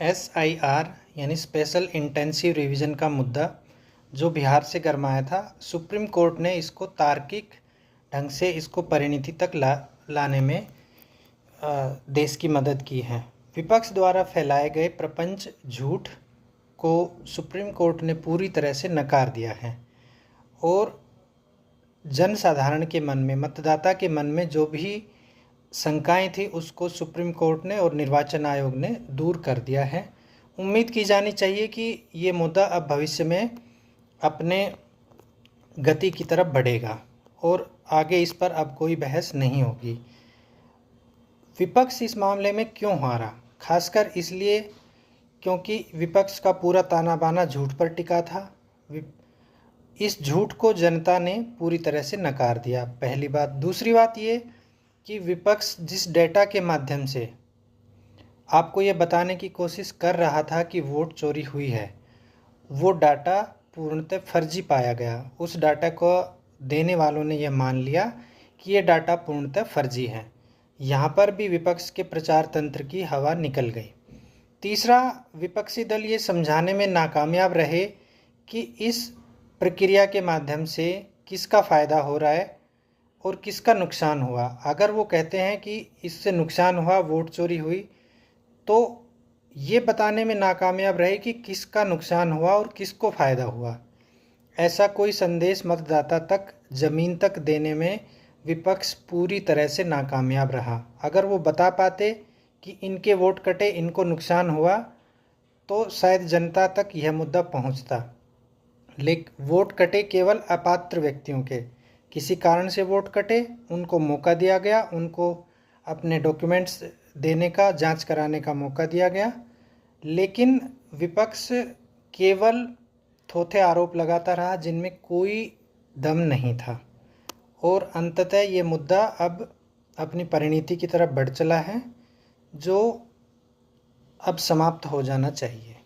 SIR यानी special intensive revision का मुद्दा जो बिहार से गरमाया था, सुप्रीम कोर्ट ने इसको तार्किक ढंग से इसको परिणति तक लाने में देश की मदद की है। विपक्ष द्वारा फैलाए गए प्रपंच झूठ को सुप्रीम कोर्ट ने पूरी तरह से नकार दिया है और जन साधारण के मन में, मतदाता के मन में जो भी शंकाएं थी उसको सुप्रीम कोर्ट ने और निर्वाचन आयोग ने दूर कर दिया है। उम्मीद की जानी चाहिए कि ये मुद्दा अब भविष्य में अपने गति की तरफ बढ़ेगा और आगे इस पर अब कोई बहस नहीं होगी। विपक्ष इस मामले में क्यों हारा? खासकर इसलिए क्योंकि विपक्ष का पूरा ताना बाना झूठ पर टिका था। इस झूठ को जनता ने पूरी तरह से नकार दिया, पहली बात। दूसरी बात ये कि विपक्ष जिस डेटा के माध्यम से आपको ये बताने की कोशिश कर रहा था कि वोट चोरी हुई है, वो डाटा पूर्णतः फर्जी पाया गया। उस डाटा को देने वालों ने यह मान लिया कि ये डाटा पूर्णतः फर्जी है। यहाँ पर भी विपक्ष के प्रचार तंत्र की हवा निकल गई। तीसरा, विपक्षी दल ये समझाने में नाकामयाब रहे कि इस प्रक्रिया के माध्यम से किसका फ़ायदा हो रहा है और किसका नुकसान हुआ। अगर वो कहते हैं कि इससे नुकसान हुआ, वोट चोरी हुई, तो ये बताने में नाकामयाब रहे कि किसका नुकसान हुआ और किसको फ़ायदा हुआ। ऐसा कोई संदेश मतदाता तक, ज़मीन तक देने में विपक्ष पूरी तरह से नाकामयाब रहा। अगर वो बता पाते कि इनके वोट कटे, इनको नुकसान हुआ, तो शायद जनता तक यह मुद्दा पहुंचता। लेकिन वोट कटे केवल अपात्र व्यक्तियों के, किसी कारण से वोट कटे, उनको मौका दिया गया, उनको अपने डॉक्यूमेंट्स देने का, जांच कराने का मौका दिया गया। लेकिन विपक्ष केवल थोथे आरोप लगाता रहा जिनमें कोई दम नहीं था और अंततः ये मुद्दा अब अपनी परिणति की तरफ बढ़ चला है, जो अब समाप्त हो जाना चाहिए।